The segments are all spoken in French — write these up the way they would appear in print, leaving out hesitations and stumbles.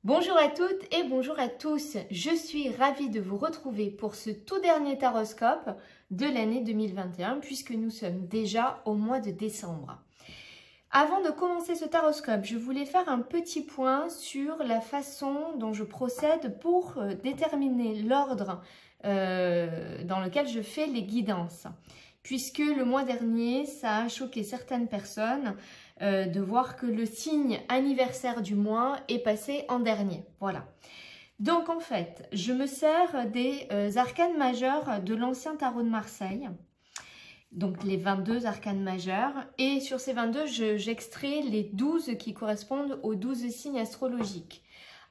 Bonjour à toutes et bonjour à tous, je suis ravie de vous retrouver pour ce tout dernier taroscope de l'année 2021 puisque nous sommes déjà au mois de décembre. Avant de commencer ce taroscope, je voulais faire un petit point sur la façon dont je procède pour déterminer l'ordre dans lequel je fais les guidances. Puisque le mois dernier, ça a choqué certaines personnes de voir que le signe anniversaire du mois est passé en dernier. Voilà. Donc en fait, je me sers des arcanes majeurs de l'ancien tarot de Marseille. Donc les 22 arcanes majeurs. Et sur ces 22, j'extrais les 12 qui correspondent aux 12 signes astrologiques.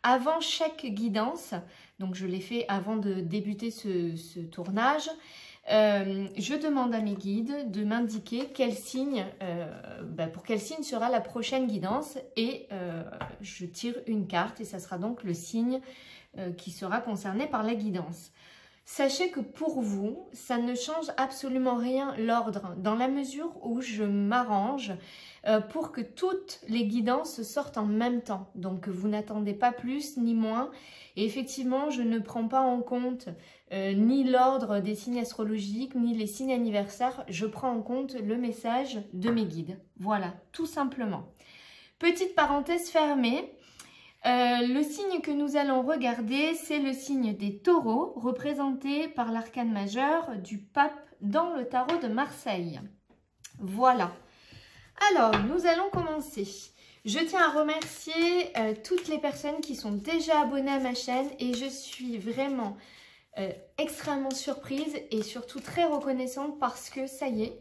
Avant chaque guidance, donc je l'ai fait avant de débuter ce tournage, je demande à mes guides de m'indiquer quel signe, pour quel signe sera la prochaine guidance et je tire une carte et ça sera donc le signe qui sera concerné par la guidance. Sachez que pour vous, ça ne change absolument rien l'ordre dans la mesure où je m'arrange pour que toutes les guidances sortent en même temps. Donc vous n'attendez pas plus ni moins. Et effectivement, je ne prends pas en compte ni l'ordre des signes astrologiques, ni les signes anniversaires. Je prends en compte le message de mes guides. Voilà, tout simplement. Petite parenthèse fermée. Le signe que nous allons regarder, c'est le signe des taureaux, représenté par l'arcane majeur du pape dans le tarot de Marseille. Voilà. Alors, nous allons commencer. Je tiens à remercier toutes les personnes qui sont déjà abonnées à ma chaîne et je suis vraiment extrêmement surprise et surtout très reconnaissante parce que ça y est,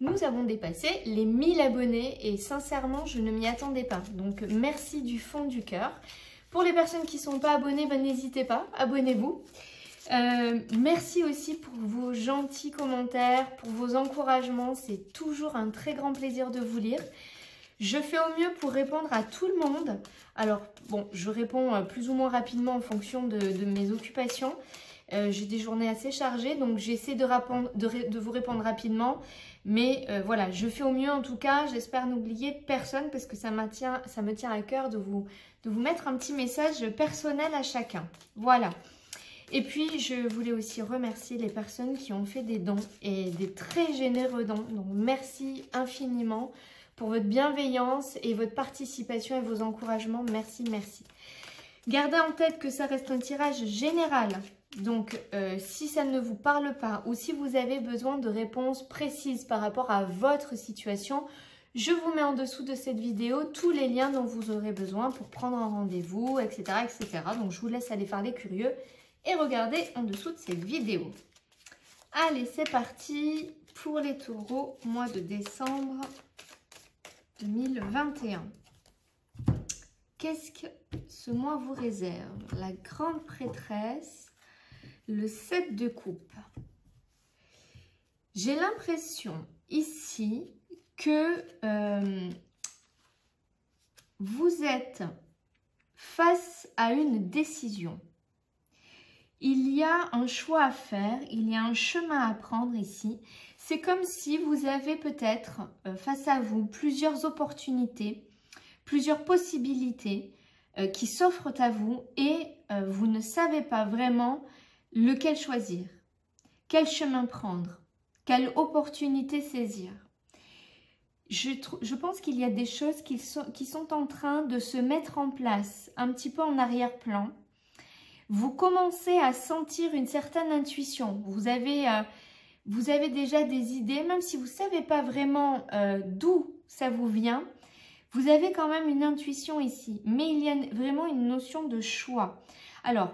nous avons dépassé les 1000 abonnés et sincèrement, je ne m'y attendais pas. Donc, merci du fond du cœur. Pour les personnes qui ne sont pas abonnées, n'hésitez pas, abonnez-vous. Merci aussi pour vos gentils commentaires, pour vos encouragements. C'est toujours un très grand plaisir de vous lire. Je fais au mieux pour répondre à tout le monde. Alors, bon, je réponds plus ou moins rapidement en fonction de mes occupations. J'ai des journées assez chargées, donc j'essaie de vous répondre rapidement. Mais voilà, je fais au mieux en tout cas. J'espère n'oublier personne parce que ça me tient à cœur de vous mettre un petit message personnel à chacun. Voilà. Et puis, je voulais aussi remercier les personnes qui ont fait des dons et des très généreux dons. Donc, merci infiniment pour votre bienveillance et votre participation et vos encouragements. Merci, merci. Gardez en tête que ça reste un tirage général. Donc, si ça ne vous parle pas ou si vous avez besoin de réponses précises par rapport à votre situation, je vous mets en dessous de cette vidéo tous les liens dont vous aurez besoin pour prendre un rendez-vous, etc., etc. Donc, je vous laisse aller faire les curieux et regarder en dessous de cette vidéo. Allez, c'est parti pour les taureaux, mois de décembre 2021. Qu'est-ce que ce mois vous réserve? La grande prêtresse, le 7 de coupe. J'ai l'impression ici que vous êtes face à une décision. Il y a un choix à faire, il y a un chemin à prendre ici. C'est comme si vous avez peut-être face à vous plusieurs opportunités, plusieurs possibilités qui s'offrent à vous et vous ne savez pas vraiment lequel choisir, quel chemin prendre, quelle opportunité saisir. Je pense qu'il y a des choses qui sont en train de se mettre en place un petit peu en arrière-plan. Vous commencez à sentir une certaine intuition. Vous avez déjà des idées, même si vous ne savez pas vraiment d'où ça vous vient. Vous avez quand même une intuition ici, mais il y a vraiment une notion de choix. Alors,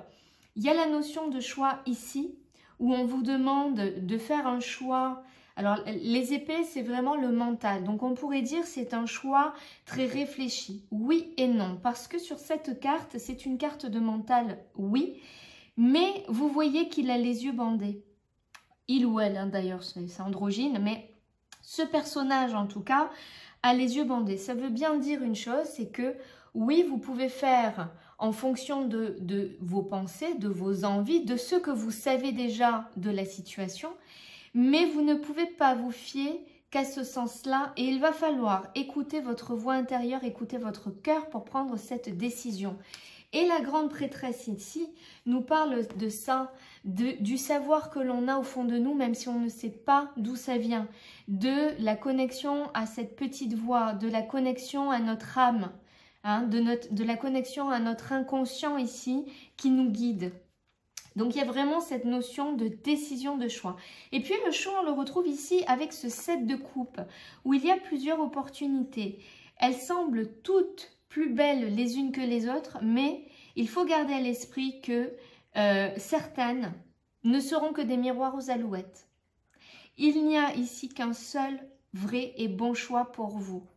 il y a la notion de choix ici, où on vous demande de faire un choix. Alors, les épées, c'est vraiment le mental. Donc, on pourrait dire c'est un choix très réfléchi. Oui et non, parce que sur cette carte, c'est une carte de mental, oui, mais vous voyez qu'il a les yeux bandés. Il ou elle, hein, d'ailleurs, c'est androgyne, mais ce personnage, en tout cas, a les yeux bandés. Ça veut bien dire une chose, c'est que oui, vous pouvez faire en fonction de vos pensées, de vos envies, de ce que vous savez déjà de la situation, mais vous ne pouvez pas vous fier qu'à ce sens-là et il va falloir écouter votre voix intérieure, écouter votre cœur pour prendre cette décision. Et la grande prêtresse ici nous parle de ça, du savoir que l'on a au fond de nous, même si on ne sait pas d'où ça vient, de la connexion à cette petite voix, de la connexion à notre âme, hein, de la connexion à notre inconscient ici qui nous guide. Donc il y a vraiment cette notion de décision, de choix. Et puis le choix, on le retrouve ici avec ce 7 de coupe, où il y a plusieurs opportunités. Elles semblent toutes plus belles les unes que les autres, mais il faut garder à l'esprit que certaines ne seront que des miroirs aux alouettes. Il n'y a ici qu'un seul vrai et bon choix pour vous.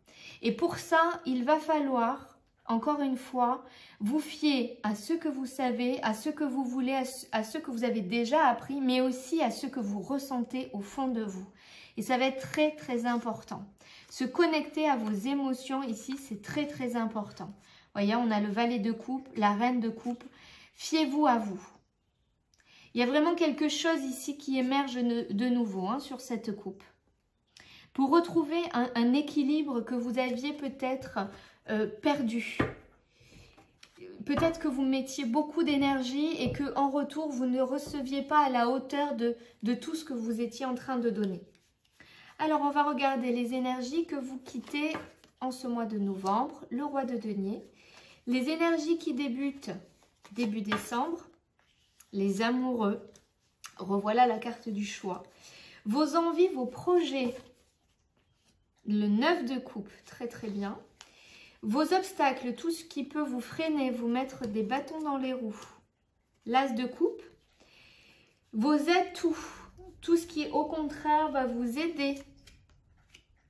Et pour ça, il va falloir, encore une fois, vous fier à ce que vous savez, à ce que vous voulez, à ce que vous avez déjà appris, mais aussi à ce que vous ressentez au fond de vous. Et ça va être très, très important. Se connecter à vos émotions ici, c'est très, très important. Voyez, on a le valet de coupe, la reine de coupe. Fiez-vous à vous. Il y a vraiment quelque chose ici qui émerge de nouveau hein, sur cette coupe. Pour retrouver un équilibre que vous aviez peut-être perdu. Peut-être que vous mettiez beaucoup d'énergie et que en retour, vous ne receviez pas à la hauteur de tout ce que vous étiez en train de donner. Alors, on va regarder les énergies que vous quittez en ce mois de novembre. Le roi de denier. Les énergies qui débutent début décembre. Les amoureux. Revoilà la carte du choix. Vos envies, vos projets. Le 9 de coupe. Très, très bien. Vos obstacles, tout ce qui peut vous freiner, vous mettre des bâtons dans les roues. L'as de coupe. Vos atouts. Tout ce qui, au contraire, va vous aider.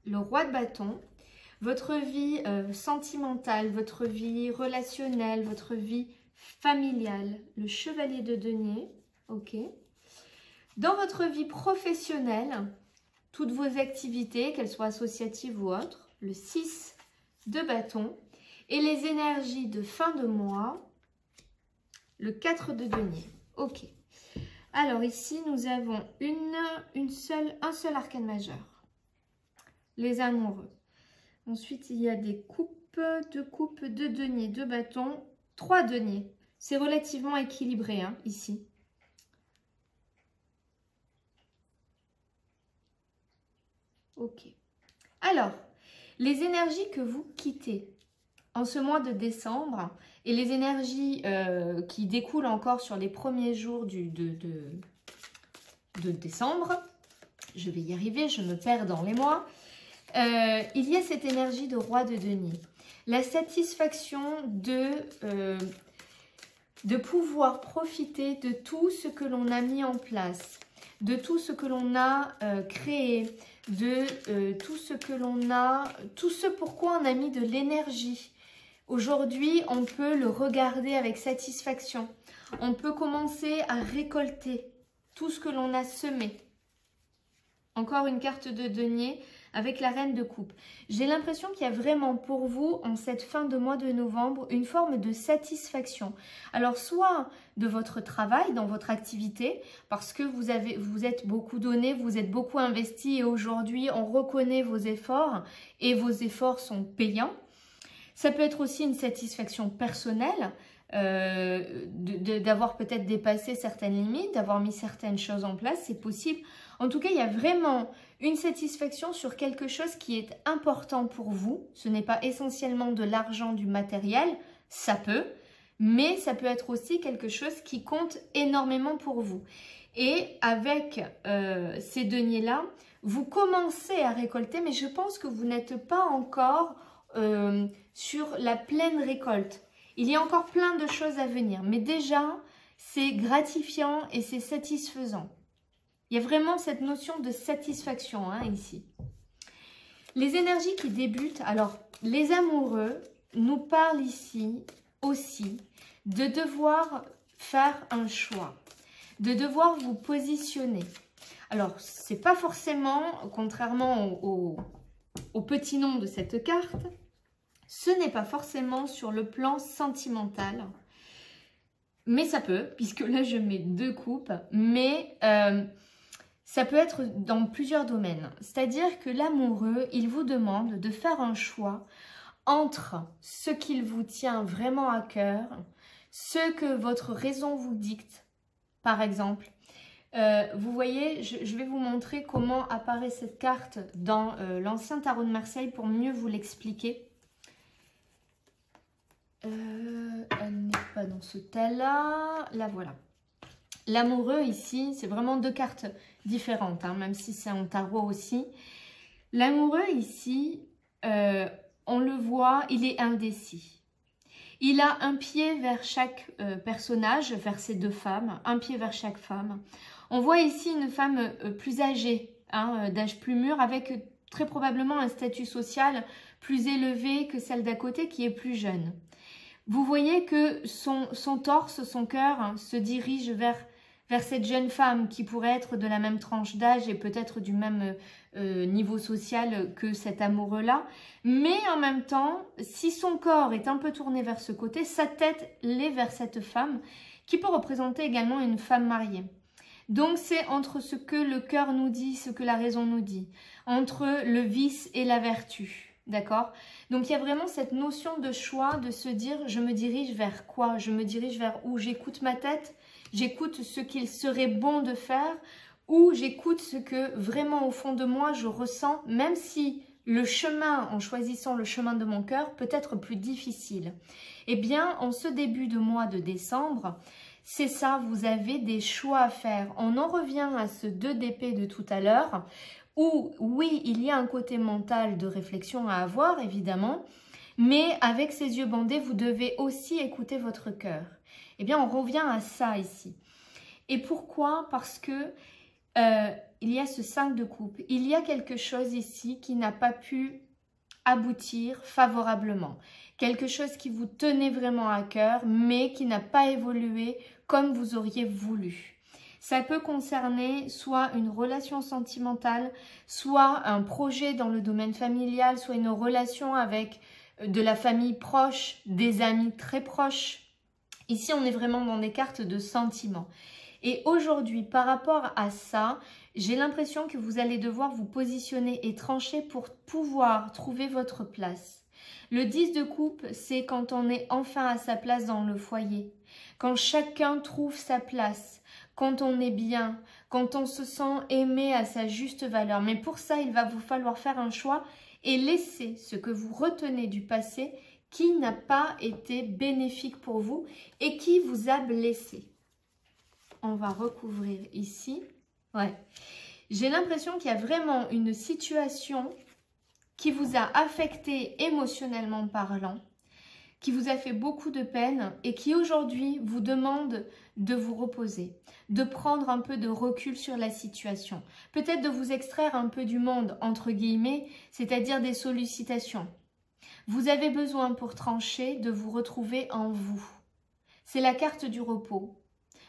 Le roi de bâton. Votre vie sentimentale, votre vie relationnelle, votre vie familiale. Le chevalier de denier. Ok. Dans votre vie professionnelle, toutes vos activités, qu'elles soient associatives ou autres. Le 6 de bâton. Et les énergies de fin de mois. Le 4 de denier. Ok. Alors ici, nous avons un seul arcane majeur. Les amoureux. Ensuite, il y a des coupes, de deniers, de bâtons, 3 deniers. C'est relativement équilibré hein, ici. Ok. Alors, les énergies que vous quittez en ce mois de décembre et les énergies qui découlent encore sur les premiers jours de décembre, je vais y arriver, je me perds dans les mois, il y a cette énergie de roi de denier. La satisfaction de pouvoir profiter de tout ce que l'on a mis en place, de tout ce que l'on a créé, de tout ce que l'on a, tout ce pourquoi on a mis de l'énergie. Aujourd'hui, on peut le regarder avec satisfaction. On peut commencer à récolter tout ce que l'on a semé. Encore une carte de denier avec la reine de coupe. J'ai l'impression qu'il y a vraiment pour vous, en cette fin de mois de novembre, une forme de satisfaction. Alors, soit de votre travail, dans votre activité, parce que vous êtes beaucoup donné, vous êtes beaucoup investi et aujourd'hui, on reconnaît vos efforts et vos efforts sont payants. Ça peut être aussi une satisfaction personnelle, d'avoir peut-être dépassé certaines limites, d'avoir mis certaines choses en place, c'est possible. En tout cas, il y a vraiment une satisfaction sur quelque chose qui est important pour vous. Ce n'est pas essentiellement de l'argent, du matériel, ça peut, mais ça peut être aussi quelque chose qui compte énormément pour vous. Et avec ces deniers-là, vous commencez à récolter, mais je pense que vous n'êtes pas encore sur la pleine récolte. Il y a encore plein de choses à venir, mais déjà, c'est gratifiant et c'est satisfaisant. Il y a vraiment cette notion de satisfaction hein, ici. Les énergies qui débutent, alors les amoureux nous parlent ici aussi de devoir faire un choix, de devoir vous positionner. Alors, c'est pas forcément, contrairement au petit nom de cette carte, ce n'est pas forcément sur le plan sentimental, mais ça peut, puisque là je mets 2 coupes, mais ça peut être dans plusieurs domaines. C'est-à-dire que l'amoureux, il vous demande de faire un choix entre ce qu'il vous tient vraiment à cœur, ce que votre raison vous dicte, par exemple. Vous voyez, je vais vous montrer comment apparaît cette carte dans l'ancien tarot de Marseille pour mieux vous l'expliquer. Elle n'est pas dans ce tas-là. Là, voilà. L'amoureux ici, c'est vraiment deux cartes différentes, hein, même si c'est un tarot aussi. L'amoureux ici, on le voit, il est indécis. Il a un pied vers chaque personnage, vers ces deux femmes, un pied vers chaque femme. On voit ici une femme plus âgée, hein, d'âge plus mûr, avec très probablement un statut social plus élevé que celle d'à côté qui est plus jeune. Vous voyez que son torse, son cœur, hein, se dirige vers cette jeune femme qui pourrait être de la même tranche d'âge et peut-être du même niveau social que cet amoureux-là. Mais en même temps, si son corps est un peu tourné vers ce côté, sa tête l'est vers cette femme qui peut représenter également une femme mariée. Donc c'est entre ce que le cœur nous dit, ce que la raison nous dit, entre le vice et la vertu. D'accord? Donc il y a vraiment cette notion de choix, de se dire je me dirige vers quoi? Je me dirige vers où? J'écoute ma tête, j'écoute ce qu'il serait bon de faire, ou j'écoute ce que vraiment au fond de moi je ressens, même si le chemin, en choisissant le chemin de mon cœur, peut être plus difficile. Eh bien, en ce début de mois de décembre, c'est ça, vous avez des choix à faire. On en revient à ce 2 d'épée de tout à l'heure, où oui, il y a un côté mental de réflexion à avoir, évidemment, mais avec ces yeux bandés, vous devez aussi écouter votre cœur. Eh bien, on revient à ça ici. Et pourquoi? Parce que il y a ce 5 de coupe. Il y a quelque chose ici qui n'a pas pu aboutir favorablement. Quelque chose qui vous tenait vraiment à cœur, mais qui n'a pas évolué comme vous auriez voulu. Ça peut concerner soit une relation sentimentale, soit un projet dans le domaine familial, soit une relation avec de la famille proche, des amis très proches. Ici, on est vraiment dans des cartes de sentiments. Et aujourd'hui, par rapport à ça, j'ai l'impression que vous allez devoir vous positionner et trancher pour pouvoir trouver votre place. Le 10 de coupe, c'est quand on est enfin à sa place dans le foyer, quand chacun trouve sa place, quand on est bien, quand on se sent aimé à sa juste valeur. Mais pour ça, il va vous falloir faire un choix et laisser ce que vous retenez du passé qui n'a pas été bénéfique pour vous et qui vous a blessé. On va recouvrir ici. Ouais. J'ai l'impression qu'il y a vraiment une situation qui vous a affecté émotionnellement parlant, qui vous a fait beaucoup de peine et qui aujourd'hui vous demande de vous reposer, de prendre un peu de recul sur la situation, peut-être de vous extraire un peu du monde, entre guillemets, c'est-à-dire des sollicitations. Vous avez besoin pour trancher de vous retrouver en vous. C'est la carte du repos.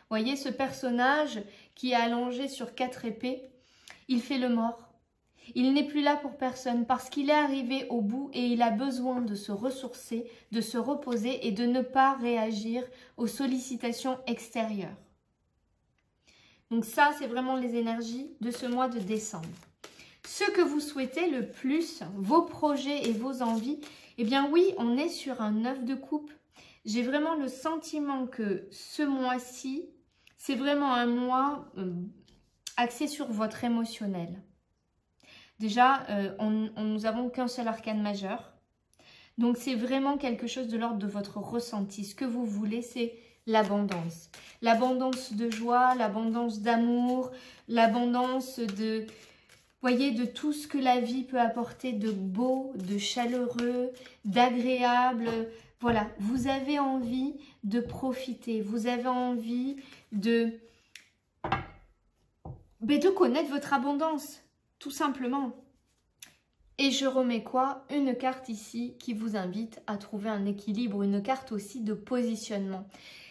Voyez ce personnage qui est allongé sur 4 épées, il fait le mort. Il n'est plus là pour personne parce qu'il est arrivé au bout et il a besoin de se ressourcer, de se reposer et de ne pas réagir aux sollicitations extérieures. Donc ça, c'est vraiment les énergies de ce mois de décembre. Ce que vous souhaitez le plus, vos projets et vos envies, eh bien oui, on est sur un 9 de coupe. J'ai vraiment le sentiment que ce mois-ci, c'est vraiment un mois axé sur votre émotionnel. Déjà, nous n'avons qu'un seul arcane majeur. Donc, c'est vraiment quelque chose de l'ordre de votre ressenti. Ce que vous voulez, c'est l'abondance. L'abondance de joie, l'abondance d'amour, l'abondance de, voyez, de tout ce que la vie peut apporter de beau, de chaleureux, d'agréable. Voilà, vous avez envie de profiter. Vous avez envie de connaître votre abondance. Tout simplement. Et je remets quoi? Une carte ici qui vous invite à trouver un équilibre, une carte aussi de positionnement.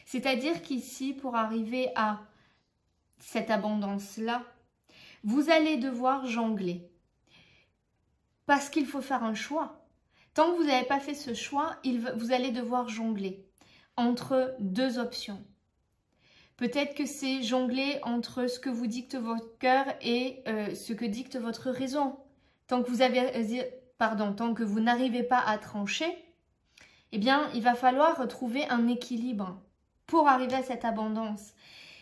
C'est-à-dire qu'ici, pour arriver à cette abondance-là, vous allez devoir jongler. Parce qu'il faut faire un choix. Tant que vous n'avez pas fait ce choix, vous allez devoir jongler entre 2 options. Peut-être que c'est jongler entre ce que vous dicte votre cœur et ce que dicte votre raison. Tant que vous n'arrivez pas à trancher, eh bien, il va falloir trouver un équilibre pour arriver à cette abondance.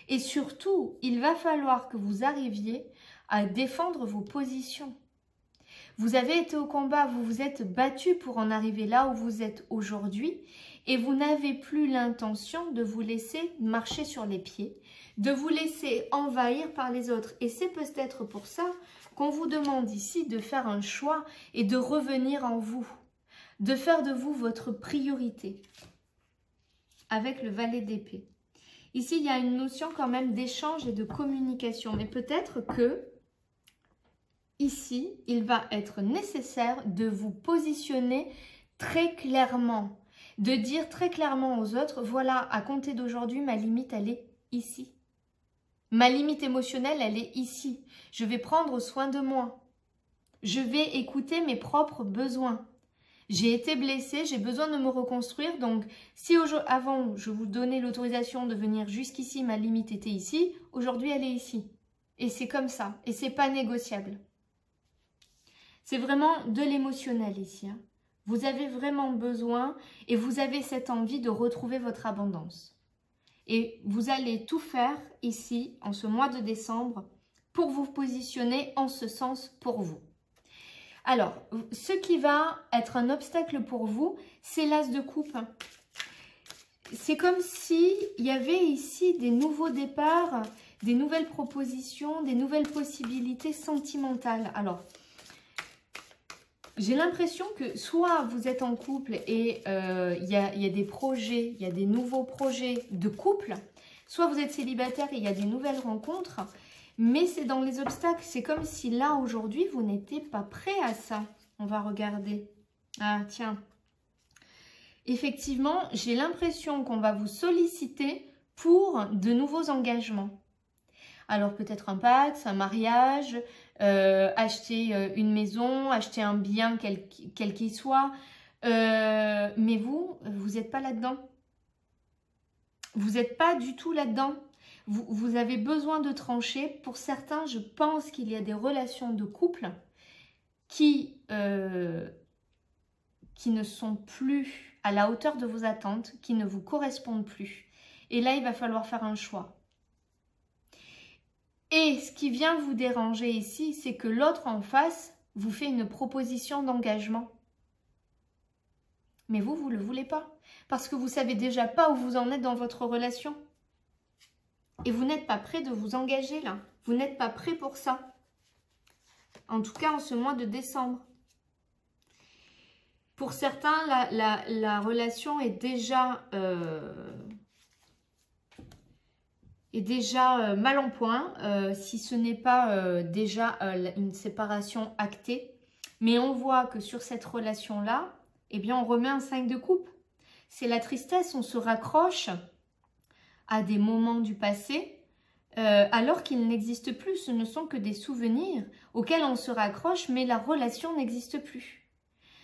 Et surtout, il va falloir que vous arriviez à défendre vos positions. Vous avez été au combat, vous vous êtes battu pour en arriver là où vous êtes aujourd'hui et vous n'avez plus l'intention de vous laisser marcher sur les pieds, de vous laisser envahir par les autres. Et c'est peut-être pour ça qu'on vous demande ici de faire un choix et de revenir en vous, de faire de vous votre priorité avec le valet d'épée. Ici, il y a une notion quand même d'échange et de communication, mais peut-être que ici, il va être nécessaire de vous positionner très clairement, de dire très clairement aux autres, voilà, à compter d'aujourd'hui, ma limite, elle est ici. Ma limite émotionnelle, elle est ici. Je vais prendre soin de moi. Je vais écouter mes propres besoins. J'ai été blessée, j'ai besoin de me reconstruire. Donc, si avant, je vous donnais l'autorisation de venir jusqu'ici, ma limite était ici, aujourd'hui, elle est ici. Et c'est comme ça. Et c'est pas négociable. C'est vraiment de l'émotionnel ici. Hein. Vous avez vraiment besoin et vous avez cette envie de retrouver votre abondance. Et vous allez tout faire ici, en ce mois de décembre, pour vous positionner en ce sens pour vous. Alors, ce qui va être un obstacle pour vous, c'est l'as de coupe. C'est comme s'il y avait ici des nouveaux départs, des nouvelles propositions, des nouvelles possibilités sentimentales. Alors, j'ai l'impression que soit vous êtes en couple et il y a des projets, il y a des nouveaux projets de couple, soit vous êtes célibataire et il y a des nouvelles rencontres, mais c'est dans les obstacles. C'est comme si là, aujourd'hui, vous n'étiez pas prêt à ça. On va regarder. Ah, tiens. Effectivement, j'ai l'impression qu'on va vous solliciter pour de nouveaux engagements. Alors peut-être un pacte, un mariage, acheter une maison, acheter un bien quel qu'il soit. Mais vous n'êtes pas là-dedans. Vous n'êtes pas du tout là-dedans. Vous avez besoin de trancher. Pour certains, je pense qu'il y a des relations de couple qui ne sont plus à la hauteur de vos attentes, qui ne vous correspondent plus. Et là, il va falloir faire un choix. Et ce qui vient vous déranger ici, c'est que l'autre en face vous fait une proposition d'engagement. Mais vous ne le voulez pas. Parce que vous ne savez déjà pas où vous en êtes dans votre relation. Et vous n'êtes pas prêt de vous engager là. Vous n'êtes pas prêt pour ça. En tout cas, en ce mois de décembre. Pour certains, la relation est déjà mal en point, si ce n'est pas déjà une séparation actée. Mais on voit que sur cette relation-là, eh bien, on remet un 5 de coupe. C'est la tristesse, on se raccroche à des moments du passé, alors qu'ils n'existent plus. Ce ne sont que des souvenirs auxquels on se raccroche, mais la relation n'existe plus.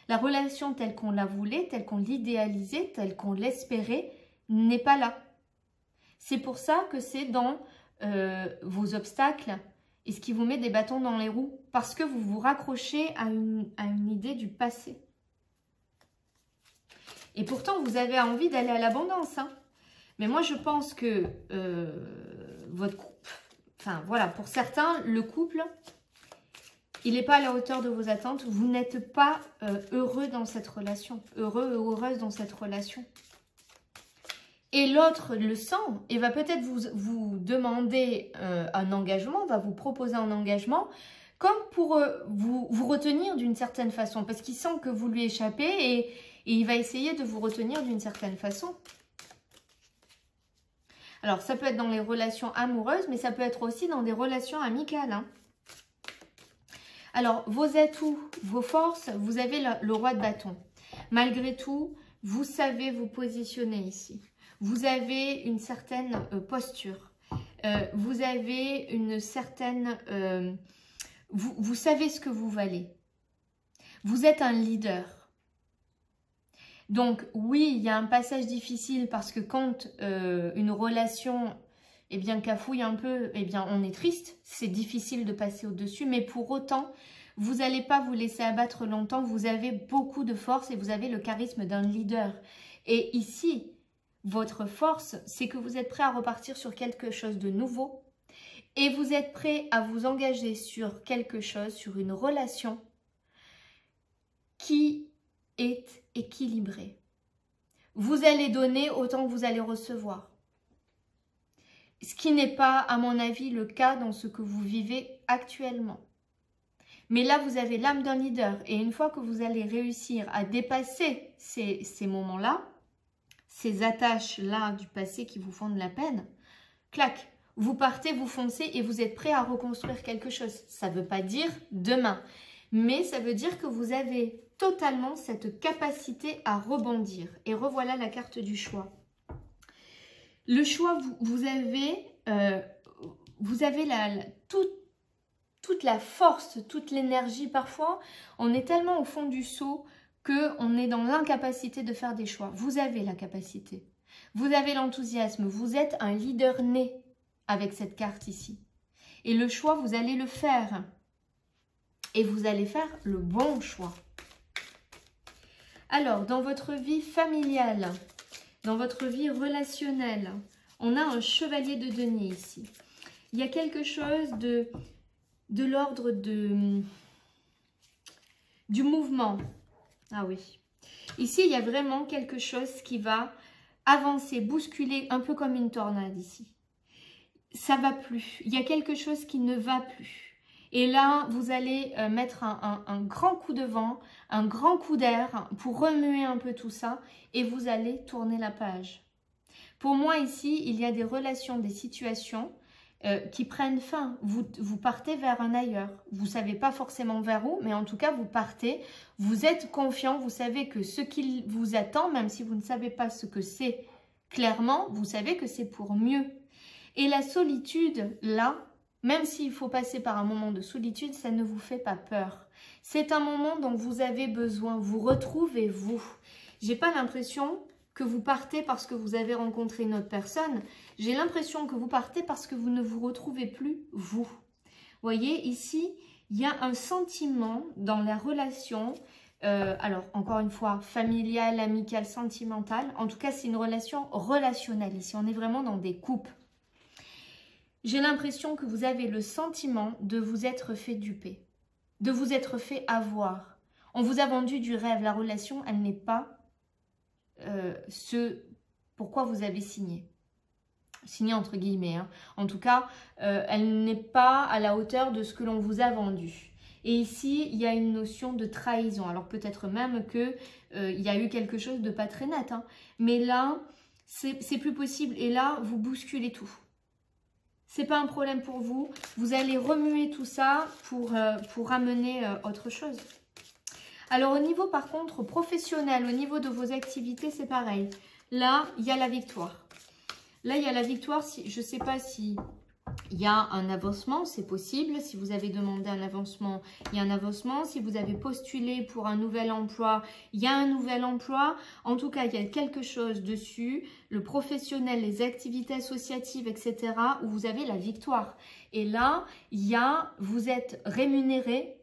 La relation telle qu'on la voulait, telle qu'on l'idéalisait, telle qu'on l'espérait, n'est pas là. C'est pour ça que c'est dans vos obstacles et ce qui vous met des bâtons dans les roues. Parce que vous vous raccrochez à une idée du passé. Et pourtant, vous avez envie d'aller à l'abondance. Hein. Mais moi, je pense que votre couple... Enfin, voilà, pour certains, le couple, il n'est pas à la hauteur de vos attentes. Vous n'êtes pas heureux dans cette relation. Heureux ou heureuse dans cette relation. Et l'autre le sent et va peut-être vous demander un engagement, va vous proposer un engagement comme pour vous retenir d'une certaine façon. Parce qu'il sent que vous lui échappez et il va essayer de vous retenir d'une certaine façon. Alors, ça peut être dans les relations amoureuses, mais ça peut être aussi dans des relations amicales. Hein. Alors, vos atouts, vos forces, vous avez le roi de bâton. Malgré tout, vous savez vous positionner ici. Vous avez une certaine posture. Vous avez une certaine... vous savez ce que vous valez. Vous êtes un leader. Donc, oui, il y a un passage difficile parce que quand une relation eh bien, cafouille un peu, eh bien, on est triste. C'est difficile de passer au-dessus. Mais pour autant, Vous n'allez pas vous laisser abattre longtemps. Vous avez beaucoup de force et vous avez le charisme d'un leader. Et ici, votre force, c'est que vous êtes prêt à repartir sur quelque chose de nouveau. Et vous êtes prêt à vous engager sur quelque chose, sur une relation qui est équilibrée. Vous allez donner autant que vous allez recevoir. Ce qui n'est pas, à mon avis, le cas dans ce que vous vivez actuellement. Mais là, vous avez l'âme d'un leader. Et une fois que vous allez réussir à dépasser ces moments-là, ces attaches-là du passé qui vous font de la peine, clac, vous partez, vous foncez et vous êtes prêt à reconstruire quelque chose. Ça ne veut pas dire demain, mais ça veut dire que vous avez totalement cette capacité à rebondir. Et revoilà la carte du choix. Le choix, vous avez toute la force, toute l'énergie. Parfois, on est tellement au fond du seau qu'on est dans l'incapacité de faire des choix. Vous avez la capacité. Vous avez l'enthousiasme. Vous êtes un leader né avec cette carte ici. Et le choix, vous allez le faire. Et vous allez faire le bon choix. Alors, dans votre vie familiale, dans votre vie relationnelle, on a un chevalier de denier ici. Il y a quelque chose de l'ordre du mouvement. Ah oui. Ici, il y a vraiment quelque chose qui va avancer, bousculer, un peu comme une tornade ici. Ça ne va plus. Il y a quelque chose qui ne va plus. Et là, vous allez mettre un grand coup de vent, un grand coup d'air pour remuer un peu tout ça et vous allez tourner la page. Pour moi, ici, il y a des relations, des situations qui prennent fin. Vous partez vers un ailleurs. Vous ne savez pas forcément vers où, mais en tout cas, vous partez. Vous êtes confiant, vous savez que ce qui vous attend, même si vous ne savez pas ce que c'est clairement, vous savez que c'est pour mieux. Et la solitude, là, même s'il faut passer par un moment de solitude, ça ne vous fait pas peur. C'est un moment dont vous avez besoin. Vous retrouvez-vous. J'ai pas l'impression que vous partez parce que vous avez rencontré une autre personne. J'ai l'impression que vous partez parce que vous ne vous retrouvez plus, vous. Voyez, ici, il y a un sentiment dans la relation, alors encore une fois, familiale, amicale, sentimentale. En tout cas, c'est une relation relationnelle. Ici, on est vraiment dans des couples. J'ai l'impression que vous avez le sentiment de vous être fait duper, de vous être fait avoir. On vous a vendu du rêve. La relation, elle n'est pas ce pourquoi vous avez signé. Signé entre guillemets. Hein. En tout cas, elle n'est pas à la hauteur de ce que l'on vous a vendu. Et ici, il y a une notion de trahison. Alors peut-être même qu'il y a eu quelque chose de pas très net. Hein. Mais là, c'est plus possible. Et là, vous bousculez tout. C'est pas un problème pour vous. Vous allez remuer tout ça pour amener autre chose. Alors au niveau par contre professionnel, au niveau de vos activités, c'est pareil. Là, il y a la victoire. Là, il y a la victoire. Je ne sais pas si il y a un avancement, c'est possible. Si vous avez demandé un avancement, il y a un avancement. Si vous avez postulé pour un nouvel emploi, il y a un nouvel emploi. En tout cas, il y a quelque chose dessus. Le professionnel, les activités associatives, etc. où vous avez la victoire. Et là, vous êtes rémunéré,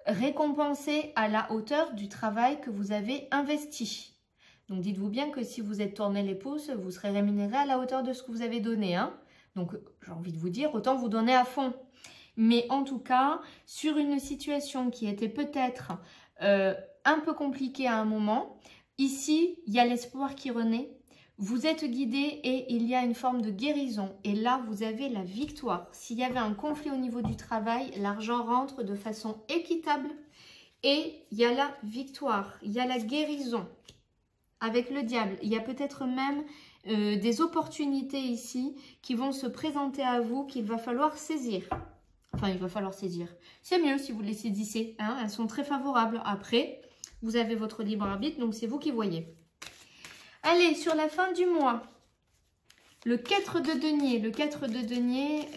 récompensé à la hauteur du travail que vous avez investi. Donc, dites-vous bien que si vous êtes tourné les pouces, vous serez rémunéré à la hauteur de ce que vous avez donné. Hein. Donc, j'ai envie de vous dire, autant vous donner à fond. Mais en tout cas, sur une situation qui était peut-être un peu compliquée à un moment, ici, il y a l'espoir qui renaît. Vous êtes guidé et il y a une forme de guérison. Et là, vous avez la victoire. S'il y avait un conflit au niveau du travail, l'argent rentre de façon équitable. Et il y a la victoire, il y a la guérison avec le diable. Il y a peut-être même des opportunités ici qui vont se présenter à vous qu'il va falloir saisir. Enfin, il va falloir saisir. C'est mieux si vous les saisissez. Hein, elles sont très favorables. Après, vous avez votre libre arbitre, donc c'est vous qui voyez. Allez, sur la fin du mois, le 4 de denier. Le 4 de denier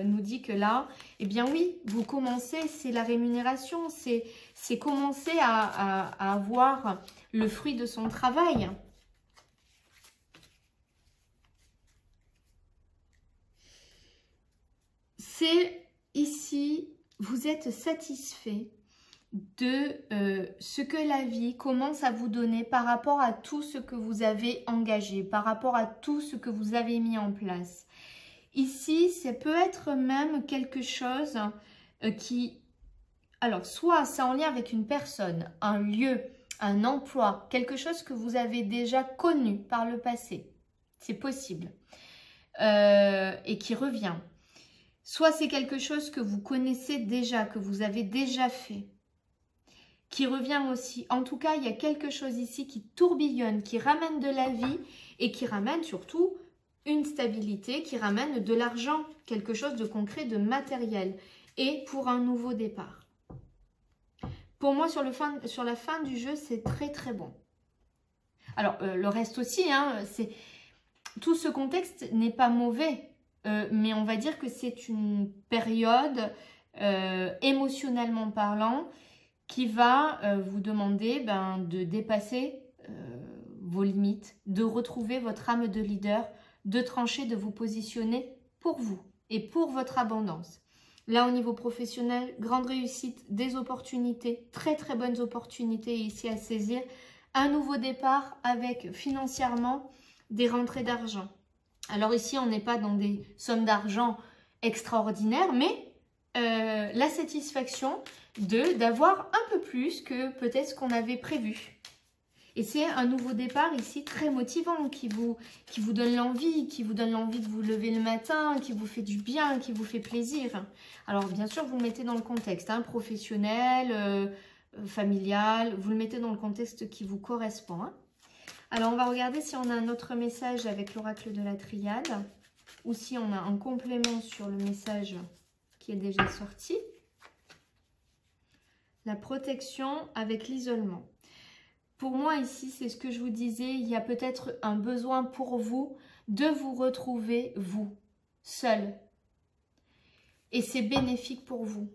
nous dit que là, eh bien oui, vous commencez, c'est la rémunération, c'est commencer à avoir le fruit de son travail. C'est ici, vous êtes satisfait de ce que la vie commence à vous donner par rapport à tout ce que vous avez engagé, par rapport à tout ce que vous avez mis en place. Ici, ça peut être même quelque chose qui... Alors, soit c'est en lien avec une personne, un lieu, un emploi, quelque chose que vous avez déjà connu par le passé. C'est possible. Et qui revient. Soit c'est quelque chose que vous connaissez déjà, que vous avez déjà fait, qui revient aussi. En tout cas, il y a quelque chose ici qui tourbillonne, qui ramène de la vie et qui ramène surtout une stabilité, qui ramène de l'argent, quelque chose de concret, de matériel et pour un nouveau départ. Pour moi, sur la fin du jeu, c'est très très bon. Alors, le reste aussi, hein, tout ce contexte n'est pas mauvais, mais on va dire que c'est une période, émotionnellement parlant, qui va vous demander de dépasser vos limites, de retrouver votre âme de leader, de trancher, de vous positionner pour vous et pour votre abondance. Là, au niveau professionnel, grande réussite, des opportunités, très très bonnes opportunités ici à saisir. Un nouveau départ avec financièrement des rentrées d'argent. Alors ici, on n'est pas dans des sommes d'argent extraordinaires, mais la satisfaction d'avoir un peu plus que peut-être ce qu'on avait prévu. Et c'est un nouveau départ ici très motivant qui vous donne l'envie, de vous lever le matin, qui vous fait du bien, qui vous fait plaisir. Alors bien sûr, vous le mettez dans le contexte, hein, professionnel, familial, vous le mettez dans le contexte qui vous correspond. Hein. Alors on va regarder si on a un autre message avec l'oracle de la triade, ou si on a un complément sur le message qui est déjà sorti. La protection avec l'isolement. Pour moi ici, c'est ce que je vous disais, il y a peut-être un besoin pour vous de vous retrouver, vous, seul. Et c'est bénéfique pour vous.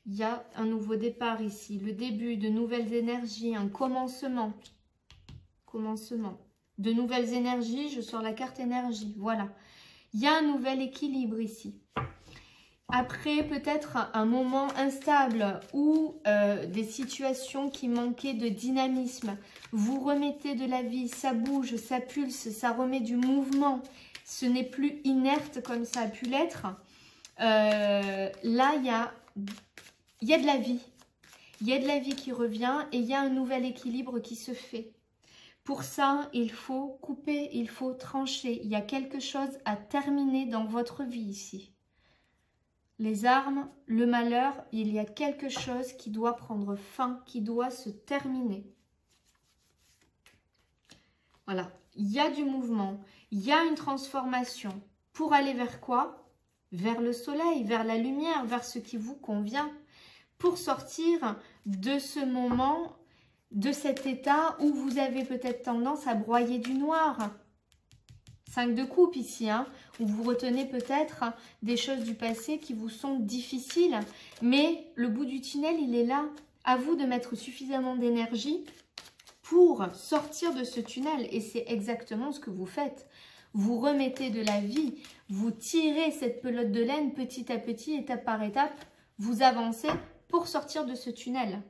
Il y a un nouveau départ ici, le début de nouvelles énergies, un commencement. Commencement. De nouvelles énergies, je sors la carte énergie, voilà. Il y a un nouvel équilibre ici. Après, peut-être un moment instable ou des situations qui manquaient de dynamisme. Vous remettez de la vie, ça bouge, ça pulse, ça remet du mouvement. Ce n'est plus inerte comme ça a pu l'être. Là, il y a de la vie. Il y a de la vie qui revient et il y a un nouvel équilibre qui se fait. Pour ça, il faut couper, il faut trancher. Il y a quelque chose à terminer dans votre vie ici. Les armes, le malheur, il y a quelque chose qui doit prendre fin, qui doit se terminer. Voilà, il y a du mouvement, il y a une transformation. Pour aller vers quoi? Vers le soleil, vers la lumière, vers ce qui vous convient. Pour sortir de ce moment, de cet état où vous avez peut-être tendance à broyer du noir. 5 de coupe ici, hein, où vous retenez peut-être des choses du passé qui vous sont difficiles. Mais le bout du tunnel, il est là. À vous de mettre suffisamment d'énergie pour sortir de ce tunnel. Et c'est exactement ce que vous faites. Vous remettez de la vie. Vous tirez cette pelote de laine petit à petit, étape par étape. Vous avancez pour sortir de ce tunnel.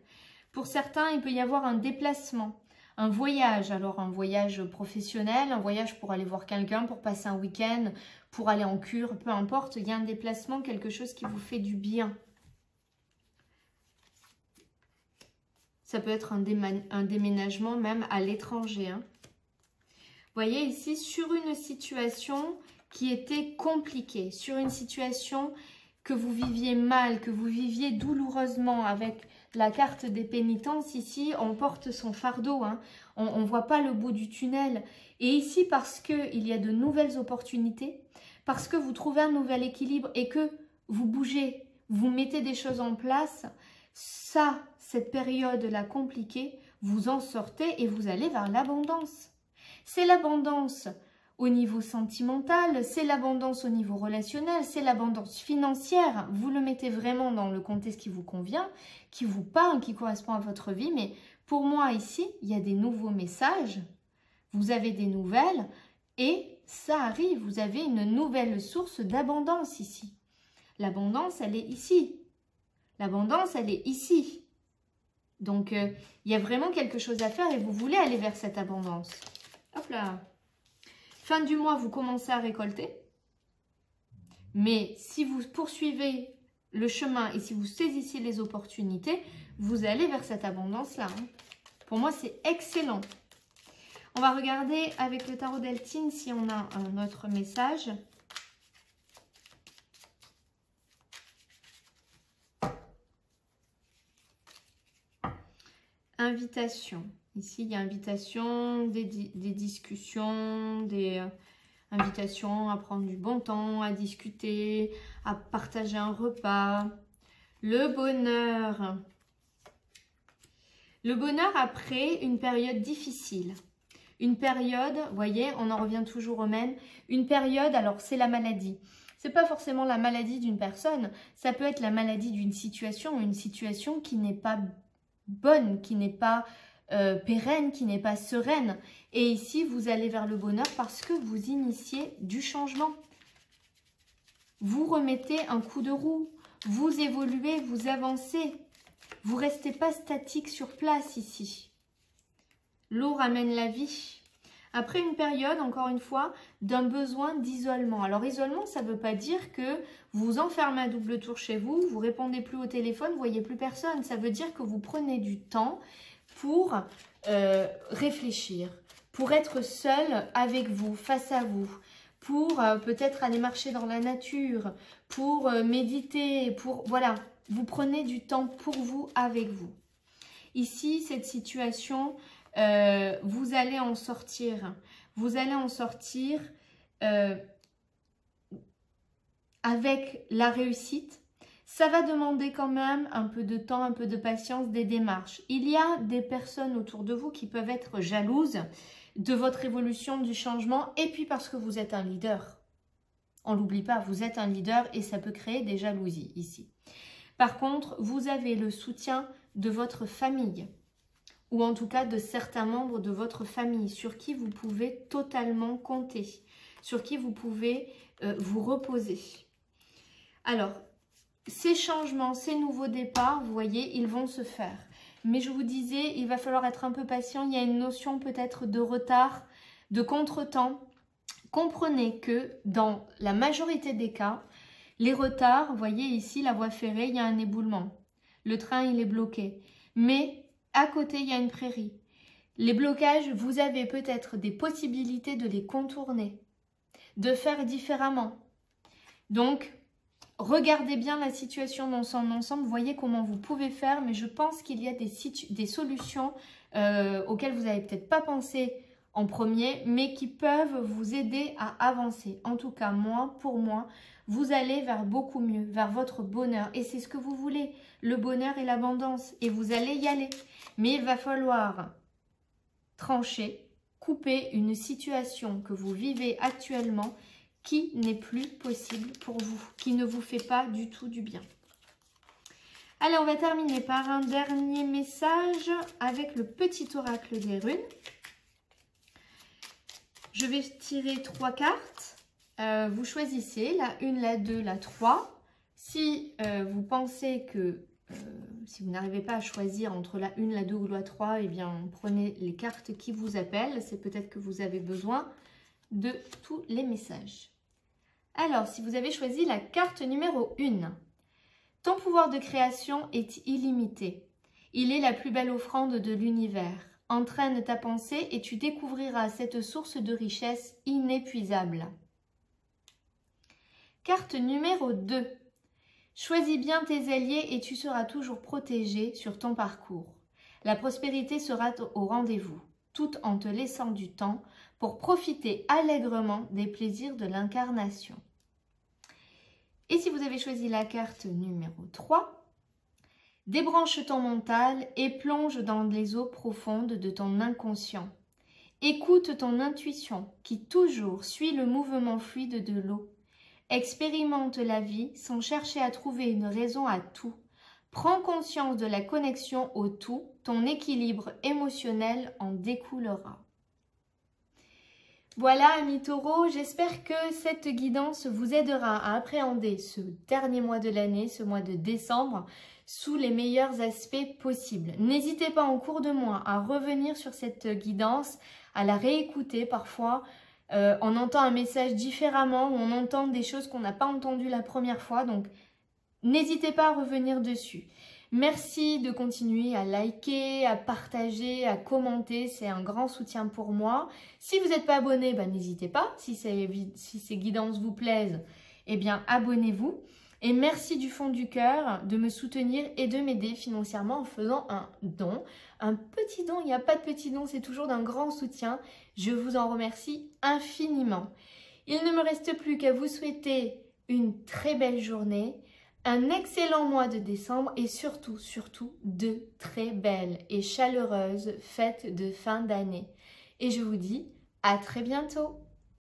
Pour certains, il peut y avoir un déplacement. Un voyage, alors un voyage professionnel, un voyage pour aller voir quelqu'un, pour passer un week-end, pour aller en cure, peu importe, il y a un déplacement, quelque chose qui vous fait du bien. Ça peut être un déménagement même à l'étranger. Hein. Vous voyez ici, sur une situation qui était compliquée, sur une situation que vous viviez mal, que vous viviez douloureusement avec... La carte des pénitences, ici, on porte son fardeau, hein. On ne voit pas le bout du tunnel. Et ici, parce qu'il y a de nouvelles opportunités, parce que vous trouvez un nouvel équilibre et que vous bougez, vous mettez des choses en place, ça, cette période-là compliquée, vous en sortez et vous allez vers l'abondance. C'est l'abondance au niveau sentimental, c'est l'abondance au niveau relationnel, c'est l'abondance financière. Vous le mettez vraiment dans le contexte qui vous convient, qui vous parle, qui correspond à votre vie. Mais pour moi ici, il y a des nouveaux messages, vous avez des nouvelles et ça arrive. Vous avez une nouvelle source d'abondance ici. L'abondance, elle est ici. L'abondance, elle est ici. Donc, il y a vraiment quelque chose à faire et vous voulez aller vers cette abondance. Hop là. Fin du mois, vous commencez à récolter. Mais si vous poursuivez le chemin et si vous saisissez les opportunités, vous allez vers cette abondance-là. Hein. Pour moi, c'est excellent. On va regarder avec le tarot d'Eltine si on a un autre message. Invitation. Ici, il y a invitation, des discussions, des invitations à prendre du bon temps, à discuter, à partager un repas. Le bonheur. Le bonheur après une période difficile. Une période, vous voyez, on en revient toujours au même. Une période, alors c'est la maladie. C'est pas forcément la maladie d'une personne. Ça peut être la maladie d'une situation, une situation qui n'est pas bonne, qui n'est pas pérenne, qui n'est pas sereine. Et ici, vous allez vers le bonheur parce que vous initiez du changement. Vous remettez un coup de roue. Vous évoluez, vous avancez. Vous ne restez pas statique sur place ici. L'eau ramène la vie. Après une période, encore une fois, d'un besoin d'isolement. Alors, isolement, ça ne veut pas dire que vous vous enfermez à double tour chez vous, vous ne répondez plus au téléphone, vous ne voyez plus personne. Ça veut dire que vous prenez du temps pour réfléchir, pour être seul avec vous, face à vous, pour peut-être aller marcher dans la nature, pour méditer, pour... Voilà, vous prenez du temps pour vous, avec vous. Ici, cette situation... vous allez en sortir. Vous allez en sortir avec la réussite. Ça va demander quand même un peu de temps, un peu de patience, des démarches. Il y a des personnes autour de vous qui peuvent être jalouses de votre évolution, du changement, et puis parce que vous êtes un leader. On ne l'oublie pas, vous êtes un leader et ça peut créer des jalousies ici. Par contre, vous avez le soutien de votre famille, ou en tout cas de certains membres de votre famille sur qui vous pouvez totalement compter, sur qui vous pouvez vous reposer. Alors, ces changements, ces nouveaux départs, vous voyez, ils vont se faire. Mais je vous disais, il va falloir être un peu patient, il y a une notion peut-être de retard, de contretemps. Comprenez que dans la majorité des cas, les retards, vous voyez ici la voie ferrée, il y a un éboulement. Le train, il est bloqué. Mais à côté, il y a une prairie. Les blocages, vous avez peut-être des possibilités de les contourner, de faire différemment. Donc, regardez bien la situation dans son ensemble, voyez comment vous pouvez faire, mais je pense qu'il y a des solutions auxquelles vous n'avez peut-être pas pensé en premier, mais qui peuvent vous aider à avancer. En tout cas, moi, pour moi, vous allez vers beaucoup mieux, vers votre bonheur. Et c'est ce que vous voulez, le bonheur et l'abondance. Et vous allez y aller. Mais il va falloir trancher, couper une situation que vous vivez actuellement qui n'est plus possible pour vous, qui ne vous fait pas du tout du bien. Allez, on va terminer par un dernier message avec le petit oracle des runes. Je vais tirer 3 cartes. Vous choisissez la 1, la 2, la 3. Si vous pensez que, si vous n'arrivez pas à choisir entre la 1, la 2 ou la 3, eh bien, prenez les cartes qui vous appellent. C'est peut-être que vous avez besoin de tous les messages. Alors, si vous avez choisi la carte numéro 1, ton pouvoir de création est illimité. Il est la plus belle offrande de l'univers. Entraîne ta pensée et tu découvriras cette source de richesse inépuisable. Carte numéro 2. Choisis bien tes alliés et tu seras toujours protégé sur ton parcours. La prospérité sera au rendez-vous, tout en te laissant du temps pour profiter allègrement des plaisirs de l'incarnation. Et si vous avez choisi la carte numéro 3, débranche ton mental et plonge dans les eaux profondes de ton inconscient. Écoute ton intuition qui toujours suit le mouvement fluide de l'eau. Expérimente la vie sans chercher à trouver une raison à tout. Prends conscience de la connexion au tout, ton équilibre émotionnel en découlera. Voilà, amis taureaux, j'espère que cette guidance vous aidera à appréhender ce dernier mois de l'année, ce mois de décembre, sous les meilleurs aspects possibles. N'hésitez pas en cours de mois à revenir sur cette guidance, à la réécouter parfois. On entend un message différemment, on entend des choses qu'on n'a pas entendues la première fois, donc n'hésitez pas à revenir dessus. Merci de continuer à liker, à partager, à commenter, c'est un grand soutien pour moi. Si vous n'êtes pas abonné, n'hésitez pas. Si ces guidances vous plaisent, eh bien abonnez-vous. Et merci du fond du cœur de me soutenir et de m'aider financièrement en faisant un don. Un petit don, il n'y a pas de petit don, c'est toujours d'un grand soutien. Je vous en remercie infiniment. Il ne me reste plus qu'à vous souhaiter une très belle journée, un excellent mois de décembre et surtout, de très belles et chaleureuses fêtes de fin d'année. Et je vous dis à très bientôt.